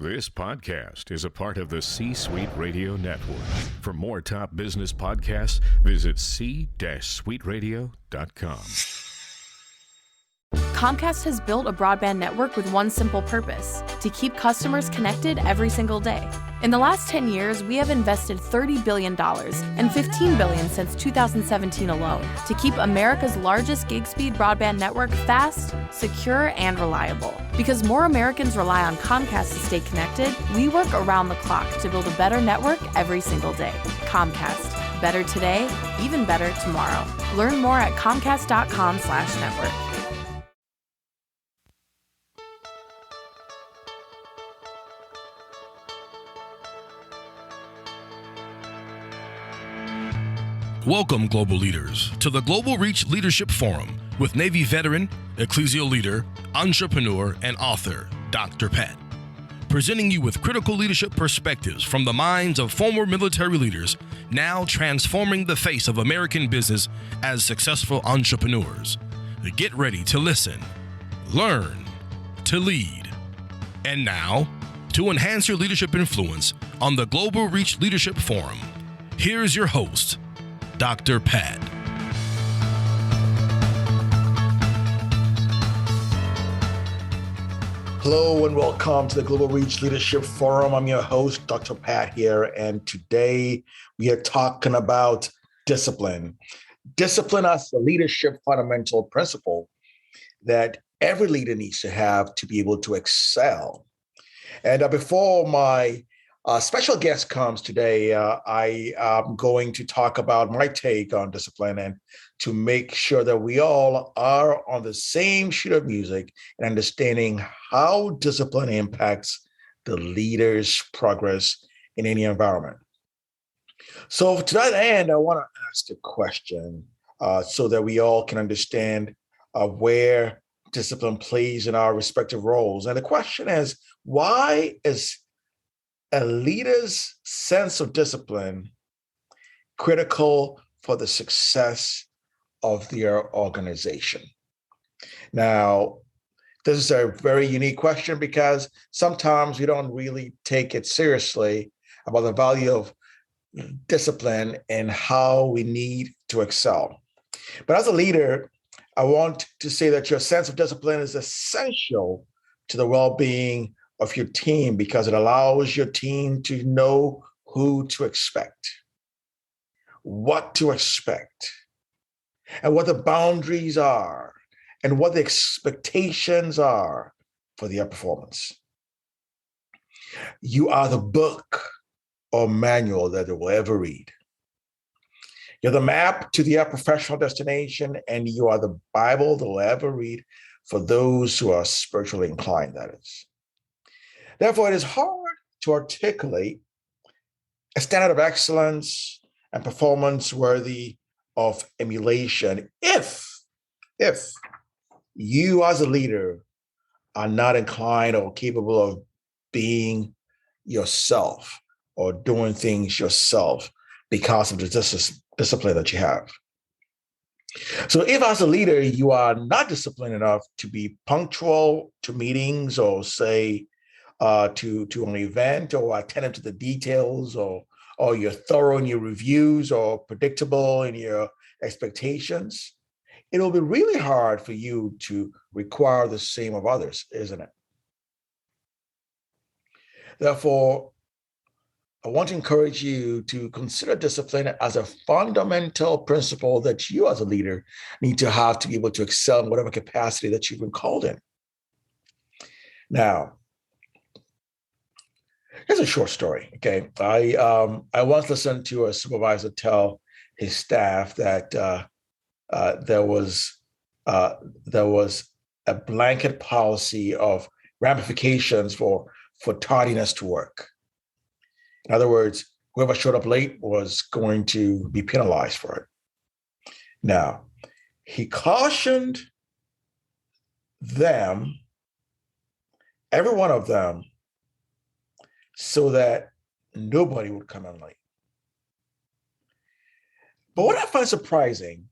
This podcast is a part of the C-Suite Radio Network. For more top business podcasts, visit c-suiteradio.com. Comcast has built a broadband network with one simple purpose: to keep customers connected every single day. In the last 10 years, we have invested $30 billion and $15 billion since 2017 alone to keep America's largest gig-speed broadband network fast, secure, and reliable. Because more Americans rely on Comcast to stay connected, we work around the clock to build a better network every single day. Comcast. Better today, even better tomorrow. Learn more at comcast.com/network. Welcome, global leaders, to the Global Reach Leadership Forum with Navy veteran, ecclesial leader, entrepreneur, and author, Dr. Pat, presenting you with critical leadership perspectives from the minds of former military leaders now transforming the face of American business as successful entrepreneurs. Get ready to listen, learn, to lead. And now, to enhance your leadership influence on the Global Reach Leadership Forum, here's your host, Dr. Pat. Hello and welcome to the Global Reach Leadership Forum. I'm your host, Dr. Pat here, and today we are talking about discipline. Discipline as a leadership fundamental principle that every leader needs to have to be able to excel. And before my special guest comes today, I am going to talk about my take on discipline and to make sure that we all are on the same sheet of music and understanding how discipline impacts the leader's progress in any environment. So to that end, I want to ask a question so that we all can understand where discipline plays in our respective roles. And the question is, why is a leader's sense of discipline critical for the success of their organization? Now, this is a very unique question because sometimes we don't really take it seriously about the value of discipline and how we need to excel. But as a leader, I want to say that your sense of discipline is essential to the well-being of your team because it allows your team to know who to expect, what to expect, and what the boundaries are, and what the expectations are for their performance. You are the book or manual that they will ever read. You're the map to their professional destination, and you are the Bible they'll ever read for those who are spiritually inclined, that is. Therefore, it is hard to articulate a standard of excellence and performance worthy of emulation if you as a leader are not inclined or capable of being yourself or doing things yourself because of the discipline that you have. So if as a leader, you are not disciplined enough to be punctual to meetings or say, to an event or attentive to the details or you're thorough in your reviews or predictable in your expectations, it'll be really hard for you to require the same of others, isn't it? Therefore, I want to encourage you to consider discipline as a fundamental principle that you as a leader need to have to be able to excel in whatever capacity that you've been called in. Now, here's a short story, okay? I once listened to a supervisor tell his staff that there was a blanket policy of ramifications for tardiness to work. In other words, whoever showed up late was going to be penalized for it. Now, he cautioned them, every one of them, so that nobody would come in late. But what I find surprising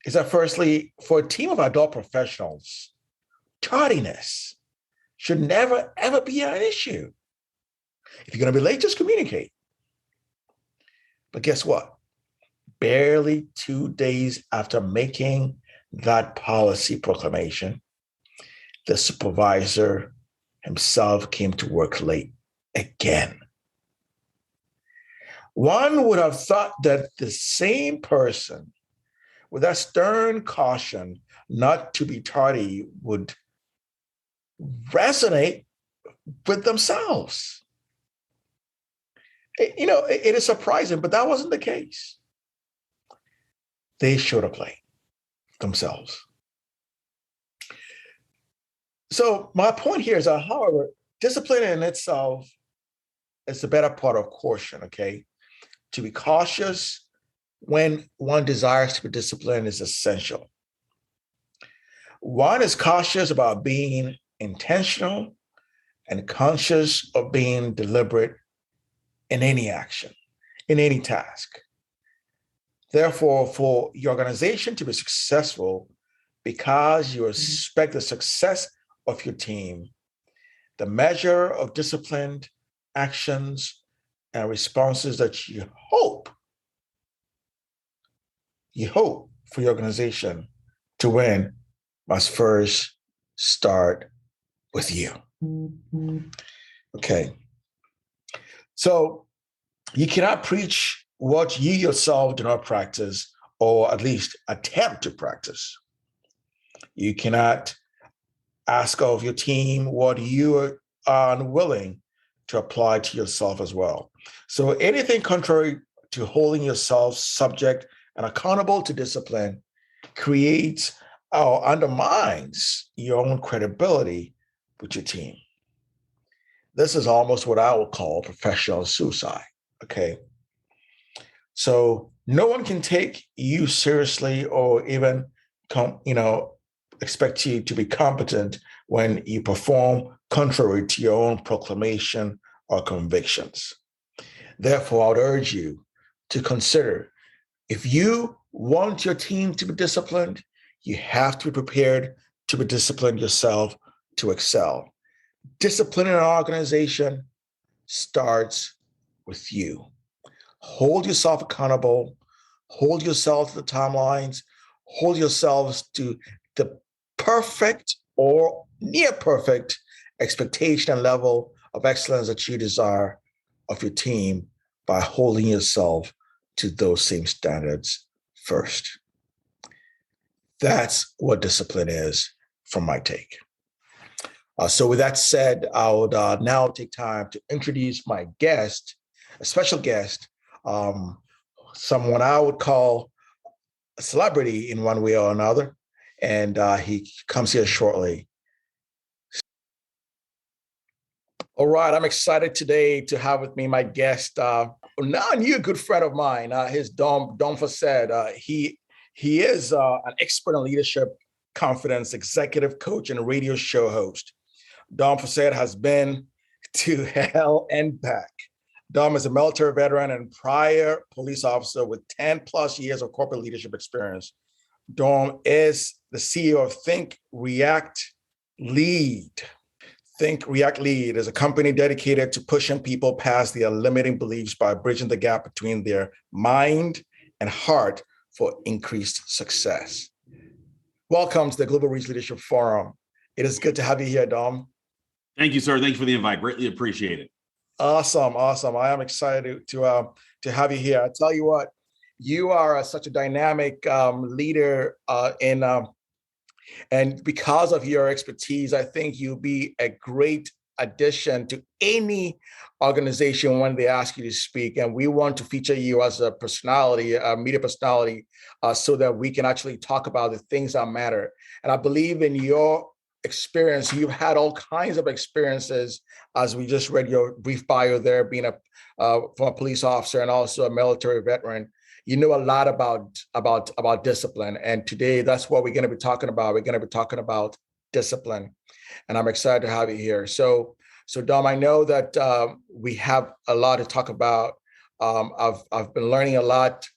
is that firstly, for a team of adult professionals, tardiness should never, ever be an issue. If you're going to be late, just communicate. But guess what? Barely 2 days after making that policy proclamation, the supervisor himself came to work late again. One would have thought that the same person with that stern caution not to be tardy would resonate with themselves. It is surprising, but that wasn't the case. They showed up late themselves. So my point here is that, however, discipline in itself is the better part of caution, okay? To be cautious when one desires to be disciplined is essential. One is cautious about being intentional and conscious of being deliberate in any action, in any task. Therefore, for your organization to be successful, because you expect the success of your team, the measure of disciplined actions and responses that you hope for your organization to win must first start with you. Okay. So you cannot preach what you yourself do not practice, or at least attempt to practice. You cannot ask of your team what you are unwilling to apply to yourself as well. So anything contrary to holding yourself subject and accountable to discipline creates or undermines your own credibility with your team. This is almost what I would call professional suicide, okay? So no one can take you seriously or even, expect you to be competent when you perform contrary to your own proclamation or convictions. Therefore, I would urge you to consider, if you want your team to be disciplined, you have to be prepared to be disciplined yourself to excel. Discipline in an organization starts with you. Hold yourself accountable, hold yourself to the timelines, hold yourselves to the perfect or near perfect expectation and level of excellence that you desire of your team by holding yourself to those same standards first. That's what discipline is from my take. So with that said, I would now take time to introduce my guest, a special guest, someone I would call a celebrity in one way or another, and he comes here shortly. All right, I'm excited today to have with me my guest, now a new good friend of mine. His Dom Faced. He is an expert in leadership, confidence, executive coach, and radio show host. Dom Faced has been to hell and back. Dom is a military veteran and prior police officer with 10 plus years of corporate leadership experience. Dom is the CEO of Think, React, Lead. Think, React, Lead is a company dedicated to pushing people past their limiting beliefs by bridging the gap between their mind and heart for increased success. Welcome to the Global Reach Leadership Forum. It is good to have you here, Dom. Thank you, sir. Thank you for the invite. Greatly appreciate it. Awesome. I am excited to have you here. I tell you what, you are such a dynamic leader, and because of your expertise, I think you'll be a great addition to any organization when they ask you to speak. And we want to feature you as a personality, a media personality, so that we can actually talk about the things that matter. And I believe in your experience. You've had all kinds of experiences, as we just read your brief bio there, being from a police officer and also a military veteran. You know a lot about discipline. And today, that's what we're going to be talking about. We're going to be talking about discipline. And I'm excited to have you here. So Dom, I know that we have a lot to talk about. I've been learning a lot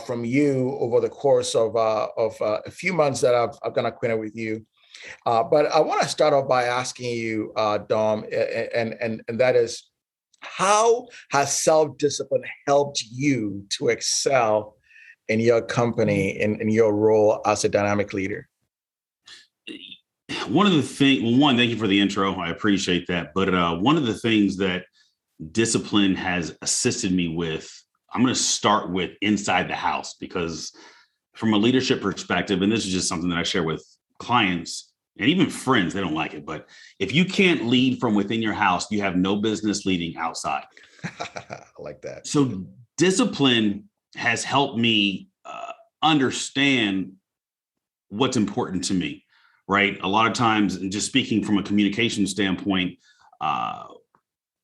from you over the course of a few months that I've gotten acquainted with you. But I want to start off by asking you, Dom, and that is, how has self-discipline helped you to excel in your company, in your role as a dynamic leader? One of the things, well, one, thank you for the intro. I appreciate that. But one of the things that discipline has assisted me with, I'm going to start with inside the house, because from a leadership perspective, and this is just something that I share with clients and even friends, they don't like it, but if you can't lead from within your house, you have no business leading outside. I like that. So discipline has helped me understand what's important to me, right? A lot of times, and just speaking from a communication standpoint,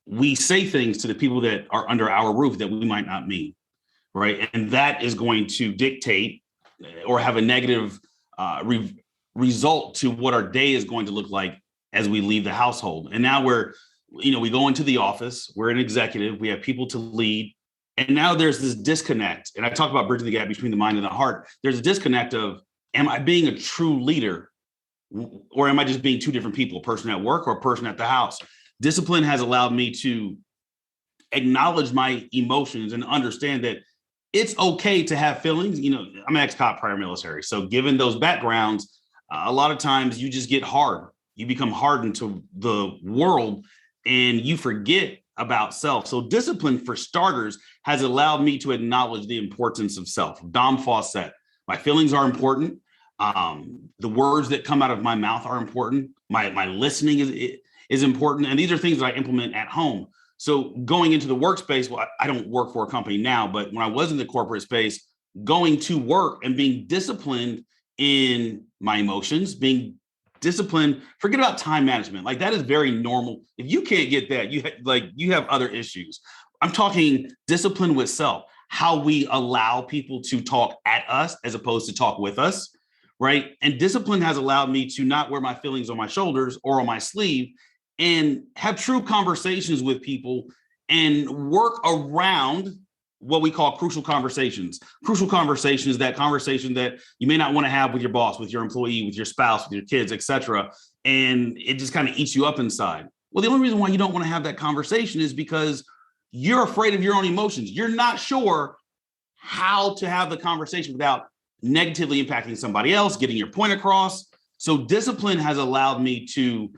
we say things to the people that are under our roof that we might not mean, right? And that is going to dictate or have a negative result to what our day is going to look like as we leave the household. And now we go into the office, we're an executive, we have people to lead. And now there's this disconnect. And I talk about bridging the gap between the mind and the heart. There's a disconnect of, am I being a true leader, or am I just being two different people, a person at work or a person at the house? Discipline has allowed me to acknowledge my emotions and understand that it's okay to have feelings. I'm an ex-cop, prior military. So given those backgrounds, a lot of times you just get hard. You become hardened to the world and you forget about self. So discipline, for starters, has allowed me to acknowledge the importance of self. Dom Fawcett, my feelings are important. The words that come out of my mouth are important. My listening is important. And these are things that I implement at home. So going into the workspace, well, I don't work for a company now, but when I was in the corporate space, going to work and being disciplined in my emotions, being disciplined, forget about time management. Like, that is very normal. If you can't get that, you have other issues. I'm talking discipline with self, how we allow people to talk at us as opposed to talk with us, right? And discipline has allowed me to not wear my feelings on my shoulders or on my sleeve, and have true conversations with people and work around what we call crucial conversations. Crucial conversations, that conversation that you may not want to have with your boss, with your employee, with your spouse, with your kids, etc. And it just kind of eats you up inside. Well, the only reason why you don't want to have that conversation is because you're afraid of your own emotions. You're not sure how to have the conversation without negatively impacting somebody else, getting your point across. So discipline has allowed me to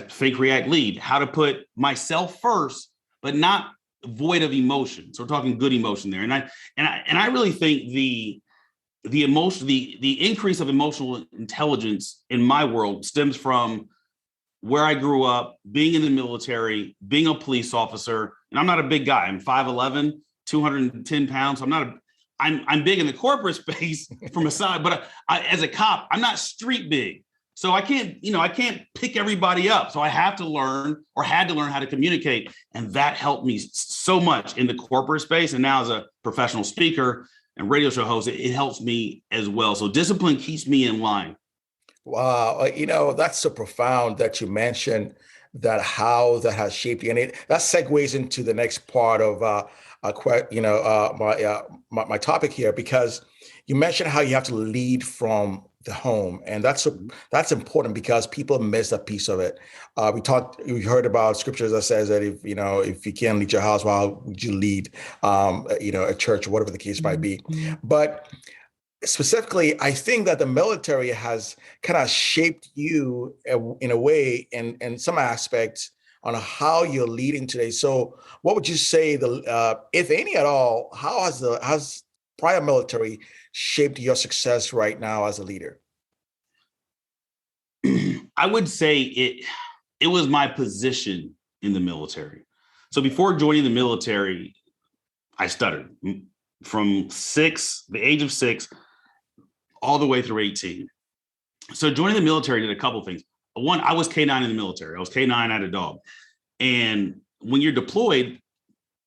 think, react, lead, how to put myself first, but not void of emotion. So we're talking good emotion there. And I really think the increase of emotional intelligence in my world stems from where I grew up, being in the military, being a police officer. And I'm not a big guy. I'm 5'11", 210 pounds. So I'm big in the corporate space from a side, but as a cop, I'm not street big. So I can't pick everybody up. So I had to learn how to communicate. And that helped me so much in the corporate space. And now as a professional speaker and radio show host, it helps me as well. So discipline keeps me in line. Wow. That's so profound that you mentioned that, how that has shaped you. And that segues into the next part of my topic here, because you mentioned how you have to lead from the home, and that's important because people miss that piece of it. We heard about scriptures that says that if you can't lead your house, well, would you lead a church or whatever the case might be? But specifically, I think that the military has kind of shaped you in a way, in some aspects, on how you're leading today. So what would you say, if any at all, how has prior military shaped your success right now as a leader? I would say it was my position in the military. So before joining the military, I stuttered from the age of 6, all the way through 18. So joining the military did a couple of things. One, I was K9 in the military. I was K9, I had a dog. And when you're deployed,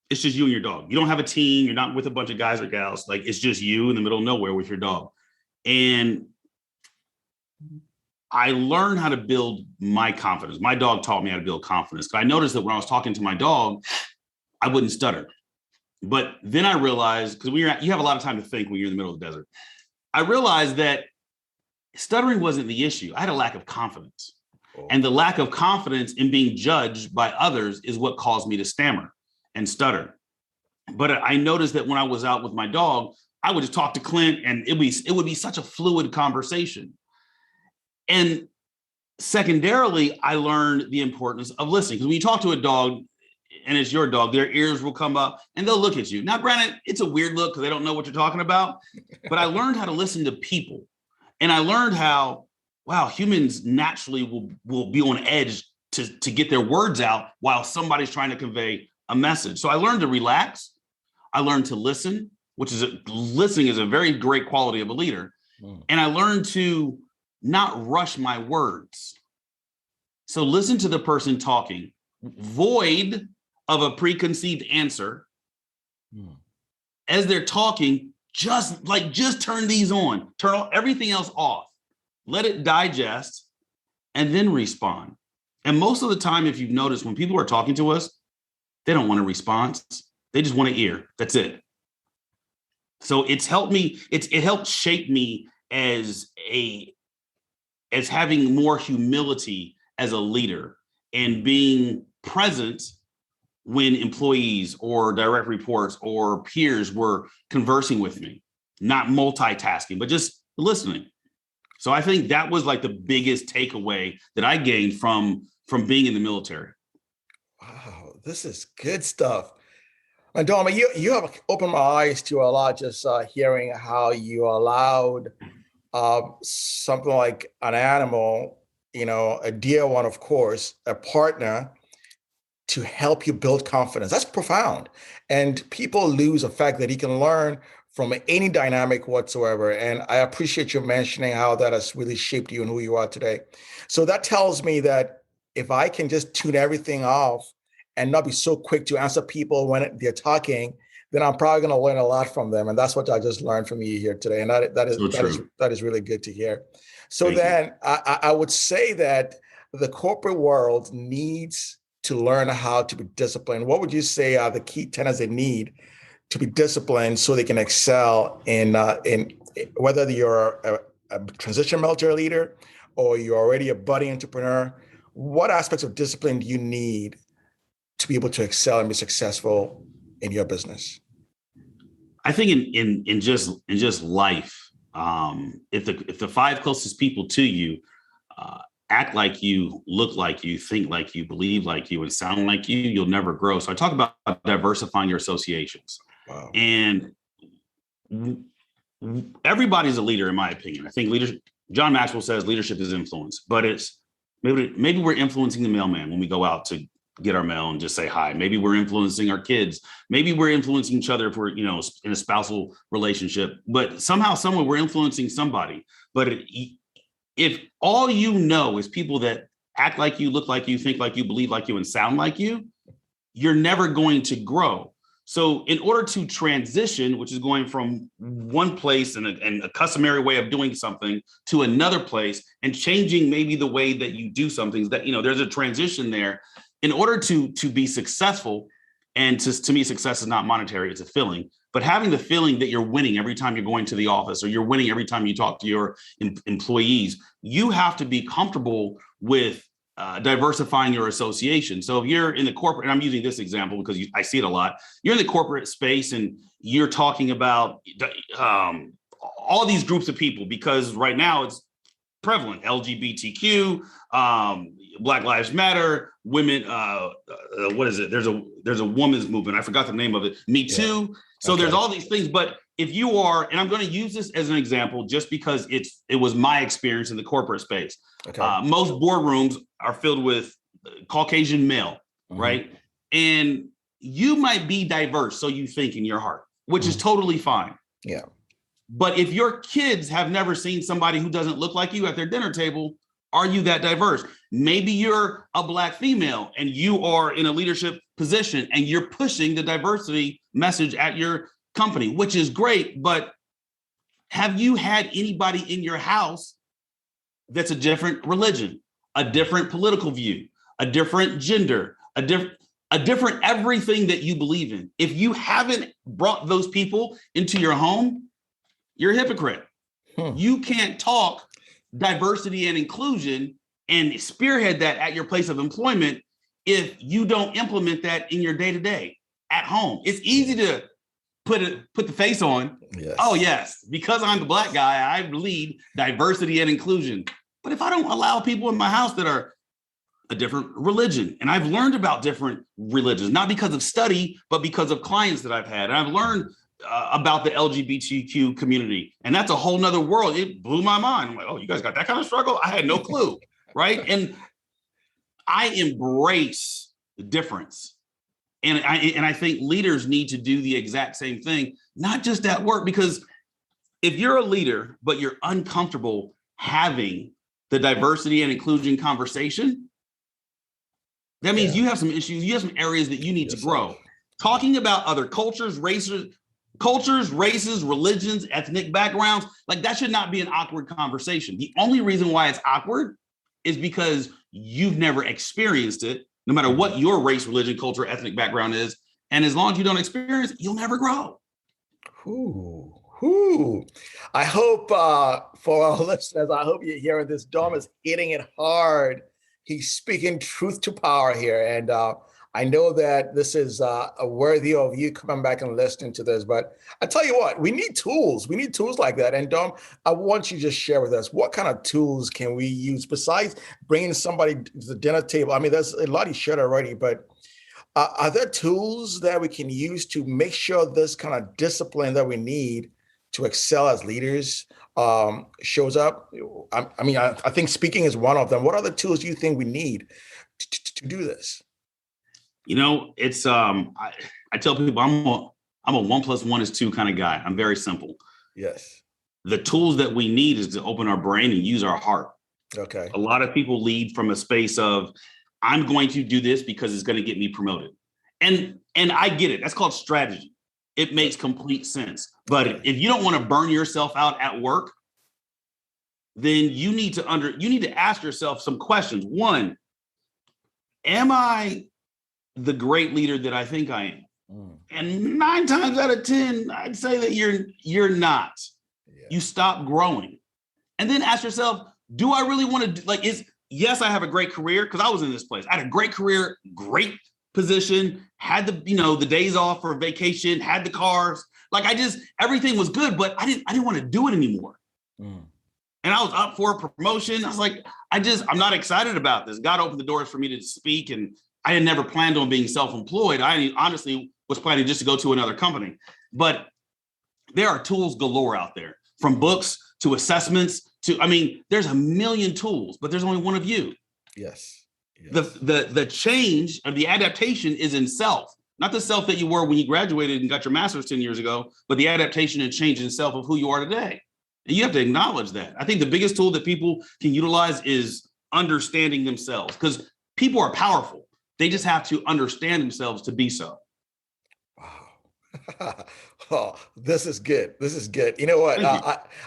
it's just you and your dog. You don't have a team. You're not with a bunch of guys or gals. Like, it's just you in the middle of nowhere with your dog. And I learned how to build my confidence. My dog taught me how to build confidence. I noticed that when I was talking to my dog, I wouldn't stutter. But then I realized, because you have a lot of time to think when you're in the middle of the desert, I realized that stuttering wasn't the issue. I had a lack of confidence. And the lack of confidence in being judged by others is what caused me to stammer and stutter. But I noticed that when I was out with my dog, I would just talk to Clint and it would be such a fluid conversation. And secondarily, I learned the importance of listening. Because when you talk to a dog and it's your dog, their ears will come up and they'll look at you. Now, granted, it's a weird look because they don't know what you're talking about. But I learned how to listen to people. And I learned how, wow, humans naturally will be on edge to get their words out while somebody's trying to convey a message. So I learned to relax. I learned to listen, listening is a very great quality of a leader. And I learned to not rush my words. So listen to the person talking, void of a preconceived answer. As they're talking, just turn these on, turn everything else off. Let it digest, and then respond. And most of the time, if you've noticed, when people are talking to us, they don't want a response. They just want to hear. That's it. So it's helped me. It helped shape me as having more humility as a leader and being present when employees or direct reports or peers were conversing with me, not multitasking, but just listening. So I think that was like the biggest takeaway that I gained from being in the military. Wow, this is good stuff. And Dom, you have opened my eyes to a lot, just hearing how you allowed something like an animal, a dear one, of course, a partner, to help you build confidence. That's profound. And people lose the fact that he can learn from any dynamic whatsoever. And I appreciate you mentioning how that has really shaped you and who you are today. So that tells me that if I can just tune everything off and not be so quick to answer people when they're talking, then I'm probably going to learn a lot from them. And that's what I just learned from you here today. And that is really good to hear. So I would say that the corporate world needs to learn how to be disciplined. What would you say are the key tenets they need to be disciplined so they can excel in whether you're a transition military leader or you're already a budding entrepreneur? What aspects of discipline do you need to be able to excel and be successful in your business? I think in just life, if the five closest people to you act like you, look like you, think like you, believe like you, and sound like you, you'll never grow. So I talk about diversifying your associations. Wow. And everybody's a leader, in my opinion. I think leadership, John Maxwell says leadership is influence, but it's maybe we're influencing the mailman when we go out to get our mail and just say hi. Maybe we're influencing our kids. Maybe we're influencing each other if we're, in a spousal relationship, but somehow, somewhere we're influencing somebody. But if all you know is people that act like you, look like you, think like you, believe like you, and sound like you, you're never going to grow. So in order to transition, which is going from one place and a customary way of doing something to another place and changing maybe the way that you do something, that, there's a transition there. In order to be successful, and to me, success is not monetary, it's a feeling, but having the feeling that you're winning every time you're going to the office or you're winning every time you talk to your employees, you have to be comfortable with diversifying your association. So if you're in the corporate, and I'm using this example because I see it a lot, you're in the corporate space and you're talking about all these groups of people, because right now it's prevalent, LGBTQ, Black Lives Matter, women, what is it? There's a women's movement. I forgot the name of it. Me Too. Yeah. So there's all these things, but if you are, and I'm going to use this as an example, just because it was my experience in the corporate space. Okay. Most boardrooms are filled with Caucasian male, right? And you might be diverse, so you think in your heart, which is totally fine. Yeah. But if your kids have never seen somebody who doesn't look like you at their dinner table, are you that diverse? Maybe you're a Black female and you are in a leadership position and you're pushing the diversity message at your company, which is great. But have you had anybody in your house that's a different religion, a different political view, a different gender, a different everything that you believe in? If you haven't brought those people into your home, you're a hypocrite. You can't talk diversity and inclusion and spearhead that at your place of employment if you don't implement that in your day-to-day at home? It's easy to put the face on. Yes. Oh, yes, because I'm the Black guy, I lead diversity and inclusion. But if I don't allow people in my house that are a different religion, and I've learned about different religions, not because of study, but because of clients that I've had, and I've learned about the LGBTQ community, and that's a whole nother world. It blew my mind. I'm like, oh, you guys got that kind of struggle? I had no clue, right? And I embrace the difference. And I think leaders need to do the exact same thing, not just at work, because if you're a leader, but you're uncomfortable having the diversity and inclusion conversation, that means you have some issues, you have some areas that you need to grow. Talking about other cultures, races, religions, ethnic backgrounds, like that should not be an awkward conversation. The only reason why it's awkward is because you've never experienced it, no matter what your race, religion, culture, ethnic background is. And as long as you don't experience it, you'll never grow. I hope for our listeners, I hope you're hearing this. Dom is hitting it hard. He's speaking truth to power here. And I know that this is worthy of you coming back and listening to this. But I tell you what, we need tools. We need tools like that. And Dom, I want you to just share with us, what kind of tools can we use besides bringing somebody to the dinner table? I mean, there's a lot you shared already, but are there tools that we can use to make sure this kind of discipline that we need to excel as leaders shows up? I think speaking is one of them. What other tools do you think we need to do this? It's I tell people I'm a 1 + 1 is 2 kind of guy. I'm very simple. Yes. The tools that we need is to open our brain and use our heart. Okay. A lot of people lead from a space of, I'm going to do this because it's going to get me promoted. And I get it. That's called strategy. It makes complete sense. But if you don't want to burn yourself out at work, then you need to ask yourself some questions. One, am I the great leader that I think I am? And 9 times out of 10, I'd say that you're not. Yeah. You stop growing. And then ask yourself, do I really want to yes, I have a great career, because I was in this place. I had a great career, great position, had the days off for vacation, had the cars. Everything was good, but I didn't want to do it anymore. And I was up for a promotion. I was like, I'm not excited about this. God opened the doors for me to speak, and I had never planned on being self-employed. I honestly was planning just to go to another company. But there are tools galore out there, from books to assessments there's a million tools, but there's only one of you. Yes. The change or the adaptation is in self, not the self that you were when you graduated and got your master's 10 years ago, but the adaptation and change in self of who you are today. And you have to acknowledge that. I think the biggest tool that people can utilize is understanding themselves, because people are powerful. They just have to understand themselves to be so. Wow. Oh, this is good. This is good. You know what?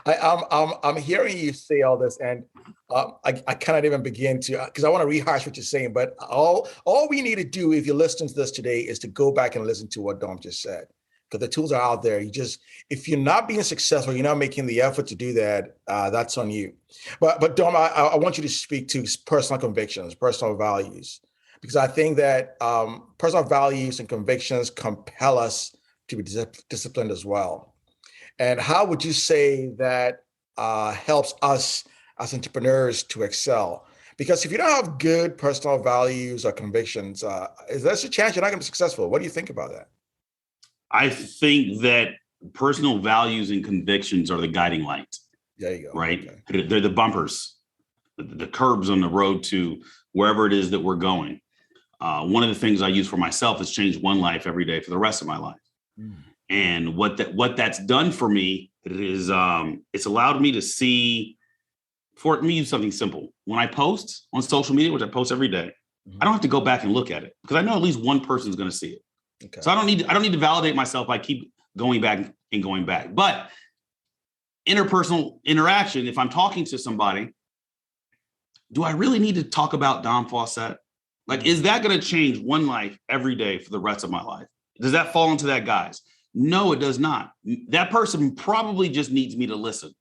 I'm hearing you say all this, and I cannot even begin to, because I want to rehash what you're saying. But all we need to do, if you're listening to this today, is to go back and listen to what Dom just said, because the tools are out there. If you're not being successful, you're not making the effort to do that. That's on you. But Dom, I want you to speak to personal convictions, personal values, because I think that personal values and convictions compel us to be disciplined as well. And how would you say that helps us as entrepreneurs to excel? Because if you don't have good personal values or convictions, there's a chance you're not going to be successful. What do you think about that? I think that personal values and convictions are the guiding light. There you go. Right? Okay. They're the bumpers, the curbs on the road to wherever it is that we're going. One of the things I use for myself is change one life every day for the rest of my life. And what that's done for me is it's allowed me to see, for me, something simple. When I post on social media, which I post every day, I don't have to go back and look at it, because I know at least one person is going to see it. Okay. So I don't need to validate myself by keep going back and going back. But interpersonal interaction, if I'm talking to somebody, do I really need to talk about Dom Fawcett? Is that going to change one life every day for the rest of my life? Does that fall into that, guys? No, it does not. That person probably just needs me to listen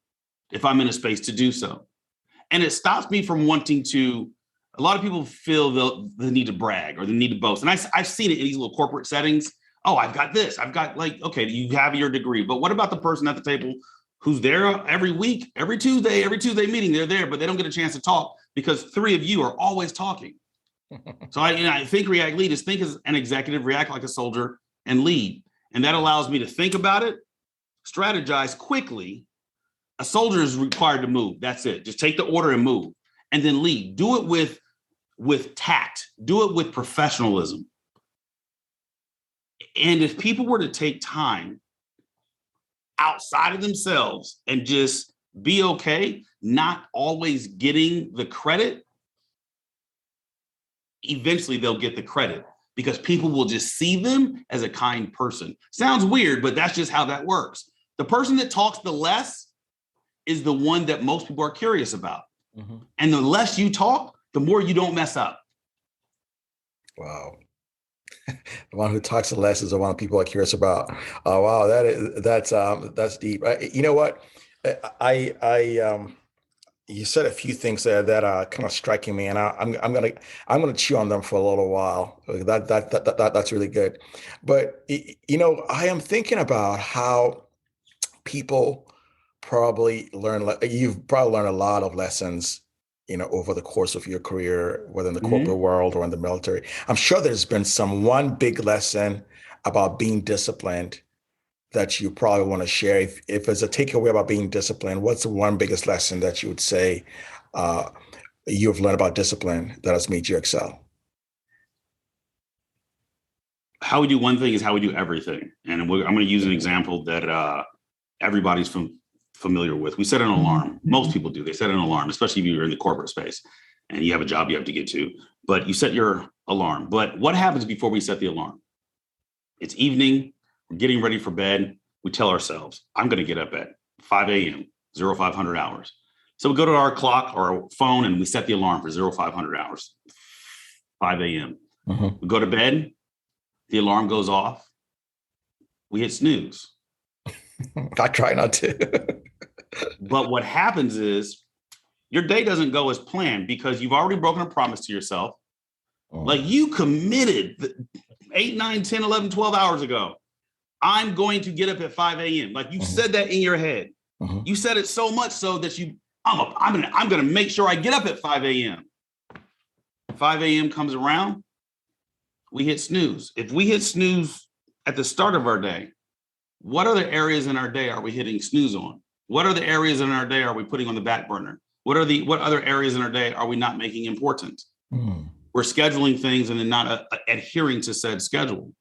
if I'm in a space to do so. And it stops me from wanting to, a lot of people feel the need to brag or the need to boast. And I've seen it in these little corporate settings. Oh, I've got this. I've got okay, you have your degree. But what about the person at the table who's there every week, every Tuesday meeting, they're there, but they don't get a chance to talk because three of you are always talking. So I think, react, lead is think as an executive, react like a soldier, and lead. And that allows me to think about it, strategize quickly. A soldier is required to move. That's it. Just take the order and move. And then lead. Do it with tact. Do it with professionalism. And if people were to take time outside of themselves and just be okay, not always getting the credit, eventually they'll get the credit because people will just see them as a kind person. Sounds weird, but that's just how that works. The person that talks the less is the one that most people are curious about. Mm-hmm. And the less you talk, the more you don't mess up. Wow. The one who talks the less is the one people are curious about. Oh, wow, that's deep. You know what? You said a few things there that are kind of striking me, and I'm gonna chew on them for a little while. That's really good. But I am thinking about how people probably you've probably learned a lot of lessons over the course of your career, whether in the corporate world or in the military. I'm sure there's been one big lesson about being disciplined that you probably want to share. If there's a takeaway about being disciplined, what's the one biggest lesson that you would say you've learned about discipline that has made you excel? How we do one thing is how we do everything. And I'm going to use an example that everybody's familiar with. We set an alarm. Most people do. They set an alarm, especially if you're in the corporate space and you have a job you have to get to. But you set your alarm. But what happens before we set the alarm? It's evening. We're getting ready for bed. We tell ourselves, I'm going to get up at 5 a.m., 0500 hours. So we go to our clock or our phone and we set the alarm for 0500 hours, 5 a.m. Mm-hmm. We go to bed. The alarm goes off. We hit snooze. I try not to. But what happens is your day doesn't go as planned because you've already broken a promise to yourself. Oh. Like you committed 8, 9, 10, 11, 12 hours ago. I'm going to get up at 5 a.m. Like you said that in your head. You said it so much so that I'm going to make sure I get up at 5 a.m. 5 a.m. comes around. We hit snooze. If we hit snooze at the start of our day, what other areas in our day are we hitting snooze on? What are the areas in our day are we putting on the back burner? What other areas in our day are we not making important? We're scheduling things and then not adhering to said schedule.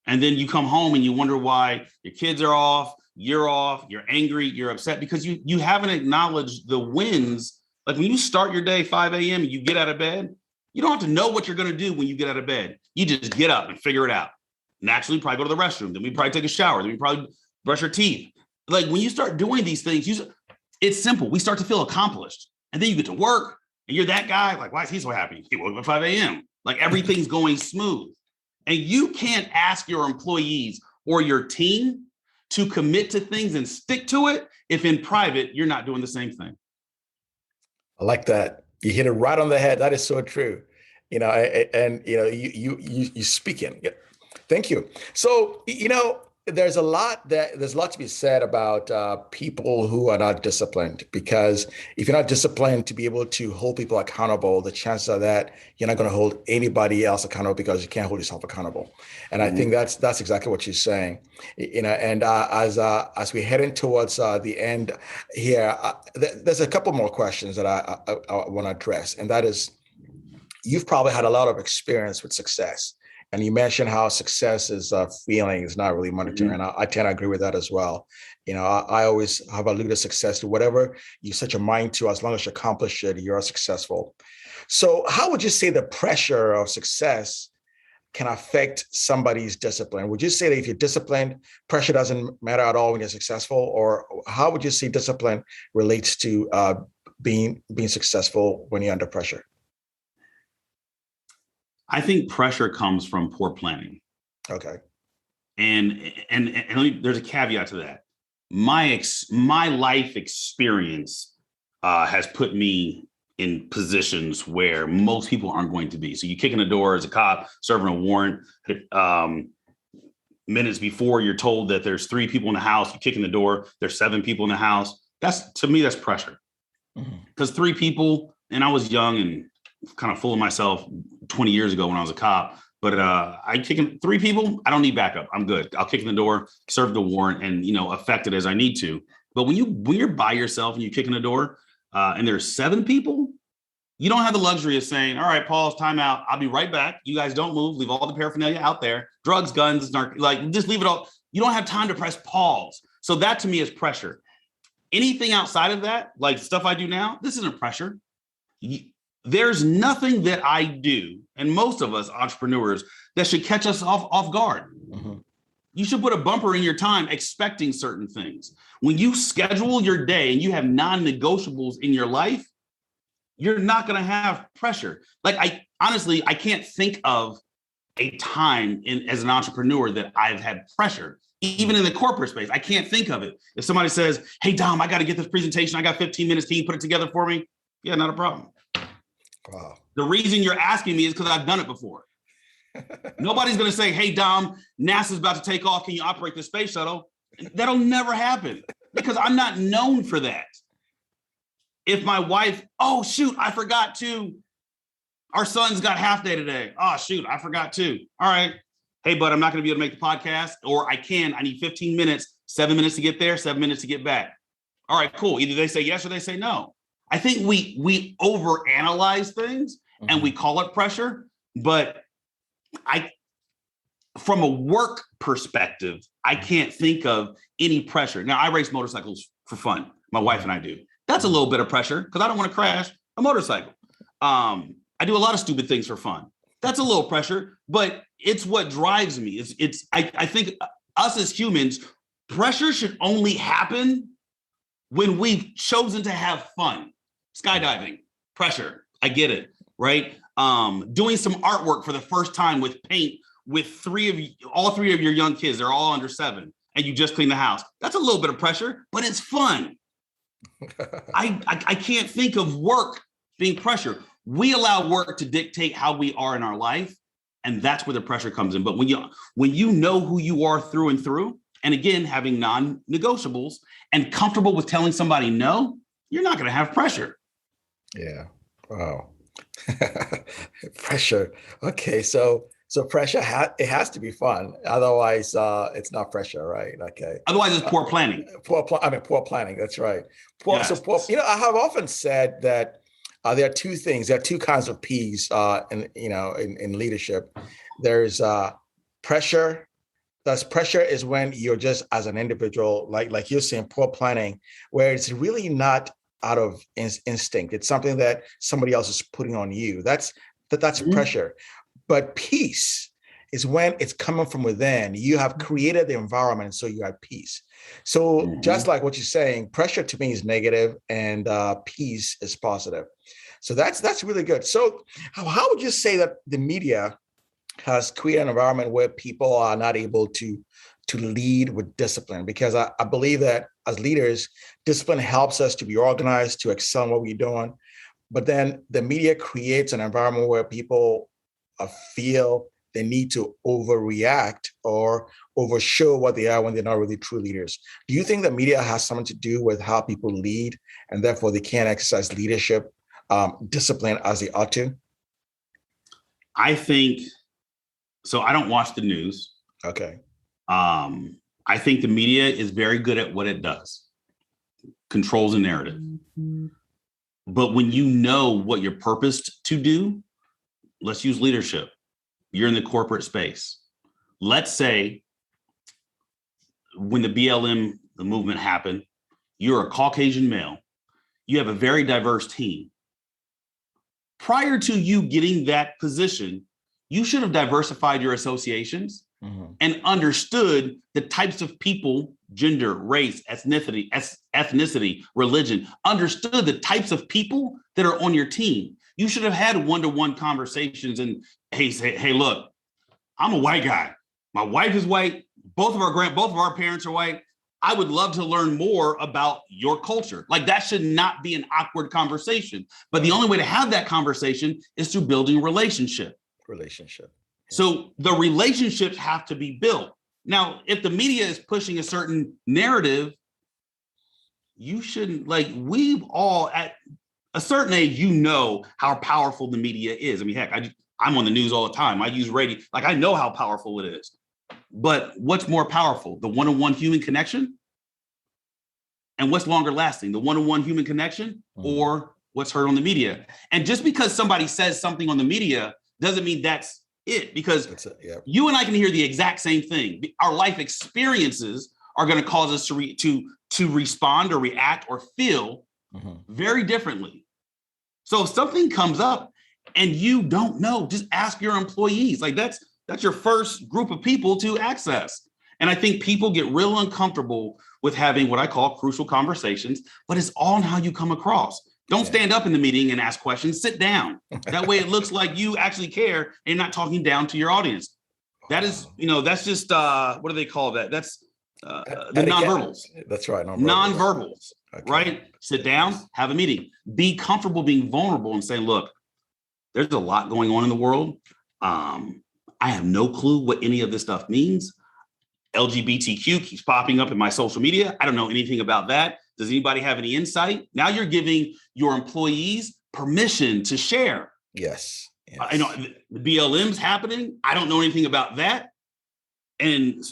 And then you come home and you wonder why your kids are off, you're angry, you're upset because you haven't acknowledged the wins. Like when you start your day 5 a.m. and you get out of bed, you don't have to know what you're going to do when you get out of bed. You just get up and figure it out. Naturally, probably go to the restroom. Then we probably take a shower. Then we probably brush our teeth. Like when you start doing these things, it's simple. We start to feel accomplished. And then you get to work and you're that guy. Like, why is he so happy? He woke up at 5 a.m. Like everything's going smooth. And you can't ask your employees or your team to commit to things and stick to it if in private, you're not doing the same thing. I like that. You hit it right on the head. That is so true. You speaking. Yeah. Thank you. So, there's a lot to be said about people who are not disciplined, because if you're not disciplined to be able to hold people accountable, the chances are that you're not going to hold anybody else accountable because you can't hold yourself accountable. And I think that's exactly what you're saying. And as we're heading towards the end here, there's a couple more questions that I want to address, and that is, you've probably had a lot of experience with success. And you mentioned how success is a feeling, it's not really monetary. And I tend to agree with that as well. I always have alluded to success to whatever you set your mind to, as long as you accomplish it, you're successful. So how would you say the pressure of success can affect somebody's discipline? Would you say that if you're disciplined, pressure doesn't matter at all when you're successful? Or how would you say discipline relates to being successful when you're under pressure? I think pressure comes from poor planning. Okay. And there's a caveat to that. My life experience has put me in positions where most people aren't going to be. So you kick in the door as a cop serving a warrant. Minutes before you're told that there's 3 people in the house, you kick in the door, there's 7 people in the house. To me, that's pressure. Because 3 people, and I was young and kind of full of myself 20 years ago when I was a cop, but I kick in 3 people, I don't need backup. I'm good. I'll kick in the door, serve the warrant, and affect it as I need to. But when you're by yourself and you kick in the door and there's 7 people, you don't have the luxury of saying, all right, pause, time out. I'll be right back. You guys don't move. Leave all the paraphernalia out there. Drugs, guns, just leave it all. You don't have time to press pause. So that to me is pressure. Anything outside of that, like stuff I do now, this isn't pressure. There's nothing that I do, and most of us entrepreneurs, that should catch us off guard. You should put a bumper in your time expecting certain things. When you schedule your day and you have non-negotiables in your life, you're not going to have pressure. Like I can't think of a time as an entrepreneur that I've had pressure, even in the corporate space. I can't think of it. If somebody says, hey, Dom, I got to get this presentation. I got 15 minutes. Can you put it together for me? Yeah, not a problem. Wow. The reason you're asking me is because I've done it before. Nobody's going to say, hey, Dom, NASA's about to take off. Can you operate the space shuttle? That'll never happen because I'm not known for that. If my wife, oh, shoot, I forgot to. Our son's got half day today. Oh, shoot, I forgot to. All right. Hey, bud, I'm not going to be able to make the podcast, or I need 15 minutes, 7 minutes to get there, 7 minutes to get back. All right, cool. Either they say yes or they say no. I think we overanalyze things and we call it pressure. But from a work perspective, I can't think of any pressure. Now, I race motorcycles for fun. My wife and I do. That's a little bit of pressure because I don't want to crash a motorcycle. I do a lot of stupid things for fun. That's a little pressure, but it's what drives me. I think us as humans, pressure should only happen when we've chosen to have fun. Skydiving, pressure. I get it, right? Doing some artwork for the first time with paint with all three of your young kids. They're all under 7, and you just clean the house. That's a little bit of pressure, but it's fun. I can't think of work being pressure. We allow work to dictate how we are in our life, and that's where the pressure comes in. But when you know who you are through and through, and again, having non-negotiables and comfortable with telling somebody no, you're not going to have pressure. Yeah. Wow. Pressure. Okay. So pressure, it has to be fun. Otherwise, it's not pressure, right? Okay. Otherwise, it's poor planning. Poor planning. That's right. Yes. I have often said that there are 2 things. There are 2 kinds of P's in leadership. There's pressure. That's pressure is when you're just as an individual, like you're saying, poor planning, where it's really not out of instinct. It's something that somebody else is putting on you. That's pressure. But peace is when it's coming from within. You have created the environment, so you have peace. So just like what you're saying, pressure to me is negative and peace is positive. So that's really good. So how would you say that the media has created an environment where people are not able to lead with discipline? Because I believe that as leaders, discipline helps us to be organized, to excel in what we're doing. But then the media creates an environment where people feel they need to overreact or overshow what they are when they're not really true leaders. Do you think that media has something to do with how people lead, and therefore they can't exercise leadership discipline as they ought to? I think so. I don't watch the news. Okay. I think the media is very good at what it does, controls a narrative. But when you know what you're purposed to do, let's use leadership. You're in the corporate space. Let's say when the BLM, the movement happened, you're a Caucasian male. You have a very diverse team. Prior to you getting that position, you should have diversified your associations and understood the types of people, gender, race, ethnicity, religion, understood the types of people that are on your team. You should have had one-to-one conversations and hey, look, I'm a white guy. My wife is white. Both of our parents are white. I would love to learn more about your culture. Like that should not be an awkward conversation. But the only way to have that conversation is through building relationship. Relationship. Yeah. So the relationships have to be built. Now, if the media is pushing a certain narrative, you shouldn't, like, we've all at a certain age, you know how powerful the media is. I mean, heck, I'm on the news all the time. I use radio. Like, I know how powerful it is. But what's more powerful, the one-on-one human connection? And what's longer lasting, the one-on-one human connection or what's heard on the media? And just because somebody says something on the media doesn't mean that's it, because you and I can hear the exact same thing. Our life experiences are going to cause us to respond or react or feel very differently. So if something comes up and you don't know, just ask your employees. Like that's your first group of people to access. And I think people get real uncomfortable with having what I call crucial conversations, but it's all on how you come across. Don't stand up in the meeting and ask questions, sit down. That way it looks like you actually care and you're not talking down to your audience. That is, that's just, what do they call that? That's the nonverbals. That's right. Nonverbals, right? Sit down, have a meeting. Be comfortable being vulnerable and saying, look, there's a lot going on in the world. I have no clue what any of this stuff means. LGBTQ keeps popping up in my social media. I don't know anything about that. Does anybody have any insight? Now you're giving your employees permission to share. Yes. I know the BLM's happening. I don't know anything about that. And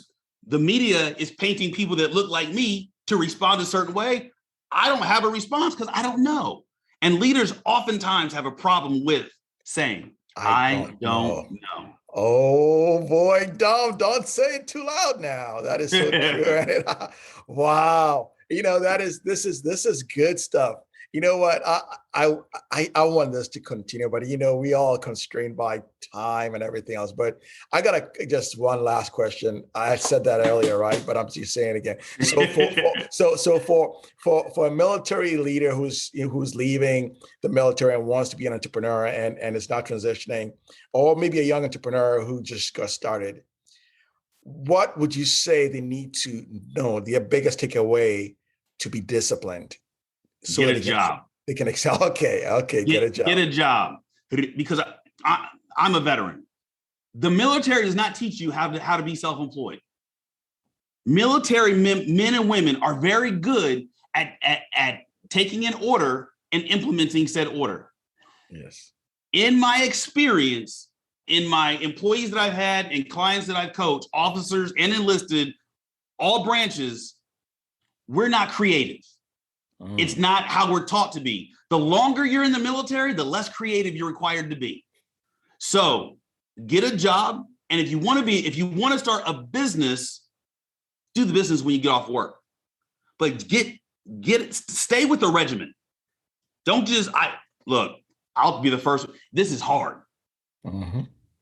the media is painting people that look like me to respond a certain way. I don't have a response because I don't know. And leaders oftentimes have a problem with saying, I don't know. Oh boy, don't say it too loud now. That is so true. Wow. This is good stuff. You know what? I want this to continue, but we all constrained by time and everything else. But I got just one last question. I said that earlier, right? But I'm just saying it again. So for a military leader who's leaving the military and wants to be an entrepreneur and is not transitioning, or maybe a young entrepreneur who just got started, what would you say they need to know? Their biggest takeaway to be disciplined. So get a job. They can excel. Okay. Get a job. Get a job. Because I'm a veteran. The military does not teach you how to be self-employed. Military men and women are very good at taking an order and implementing said order. Yes. In my experience, in my employees that I've had and clients that I've coached, officers and enlisted, all branches, we're not creative. It's not how we're taught to be. The longer you're in the military, the less creative you're required to be. So get a job. And if you want to start a business, do the business when you get off work. But stay with the regiment. Don't just, I'll be the first. This is hard.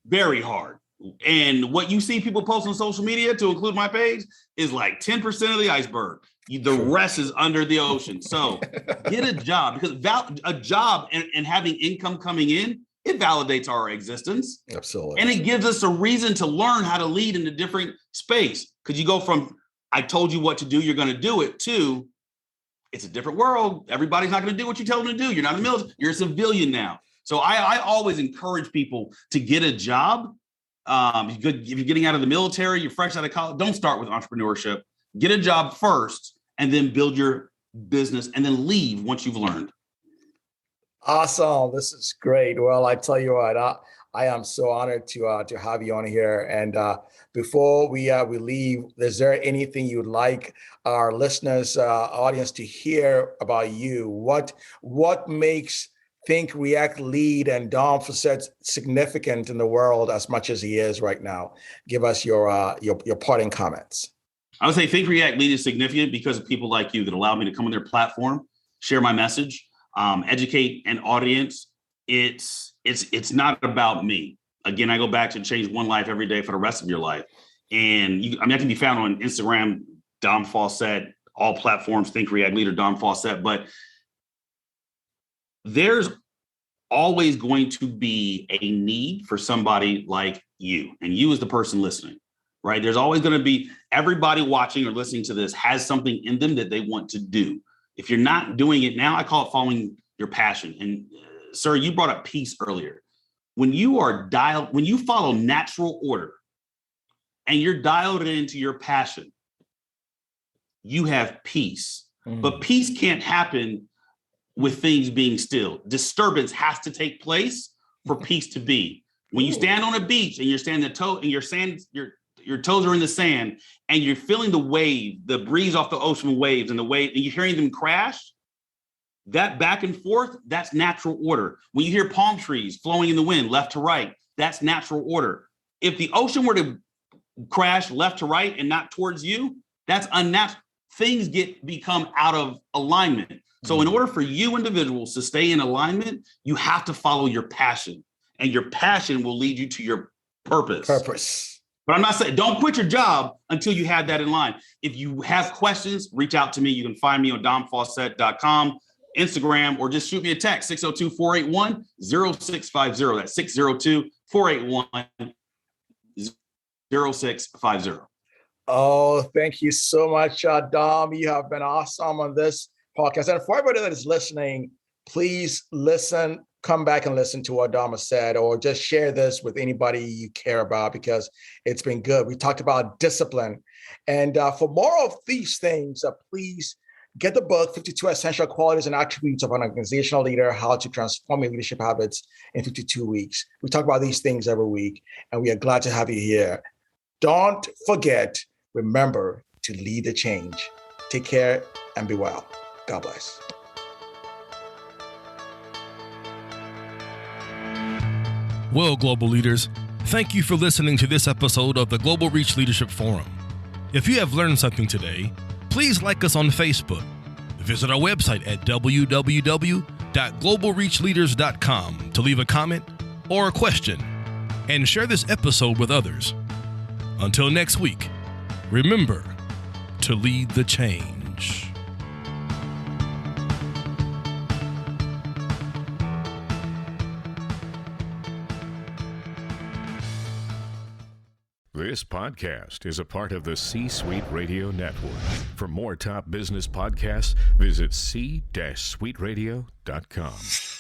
Very hard. And what you see people post on social media, to include my page, is like 10% of the iceberg. The rest is under the ocean. So get a job, because a job and having income coming in, it validates our existence. Absolutely. And it gives us a reason to learn how to lead in a different space. Because you go from, I told you what to do, you're going to do it, to it's a different world. Everybody's not going to do what you tell them to do. You're not a military, you're a civilian now. So I always encourage people to get a job. If you're getting out of the military, you're fresh out of college, don't start with entrepreneurship. Get a job first, and then build your business, and then leave once you've learned. Awesome. This is great. Well, I tell you what, I am so honored to have you on here. And before we leave, is there anything you'd like our listeners, audience to hear about you? What makes Think, React, Lead, and Dom Facet significant in the world as much as he is right now? Give us your parting comments. I would say Think, React, Lead is significant because of people like you that allow me to come on their platform, share my message, educate an audience. It's not about me. Again, I go back to change one life every day for the rest of your life. And I can be found on Instagram, Dom Fawcett, all platforms, Think, React, Lead, or Dom Fawcett. But there's always going to be a need for somebody like you. And you as the person listening. right? There's always going to be everybody watching or listening to this has something in them that they want to do. If you're not doing it now, I call it following your passion. And sir, you brought up peace earlier. When you follow natural order and you're dialed into your passion, you have peace. But peace can't happen with things being still. Disturbance has to take place for peace to be. When you stand on a beach and you're standing your toes are in the sand and you're feeling the wave, the breeze off the ocean waves and the wave, and you're hearing them crash, that back and forth, that's natural order. When you hear palm trees flowing in the wind, left to right, that's natural order. If the ocean were to crash left to right and not towards you, that's unnatural. Things become out of alignment. So in order for you individuals to stay in alignment, you have to follow your passion, and your passion will lead you to your purpose. But I'm not saying don't quit your job until you have that in line. If you have questions, reach out to me. You can find me on domfawcett.com, Instagram, or just shoot me a text, 602-481-0650. That's 602-481-0650. Oh, thank you so much, Dom. You have been awesome on this podcast. And for everybody that is listening, please listen, come back and listen to what Dom has said, or just share this with anybody you care about, because it's been good. We talked about discipline. And for more of these things, please get the book, 52 Essential Qualities and Attributes of an Organizational Leader, How to Transform Your Leadership Habits in 52 Weeks. We talk about these things every week, and we are glad to have you here. Don't forget, remember to lead the change. Take care and be well. God bless. Well, global leaders, thank you for listening to this episode of the Global Reach Leadership Forum. If you have learned something today, please like us on Facebook. Visit our website at www.globalreachleaders.com to leave a comment or a question, and share this episode with others. Until next week, remember to lead the change. This podcast is a part of the C-Suite Radio Network. For more top business podcasts, visit c-suiteradio.com.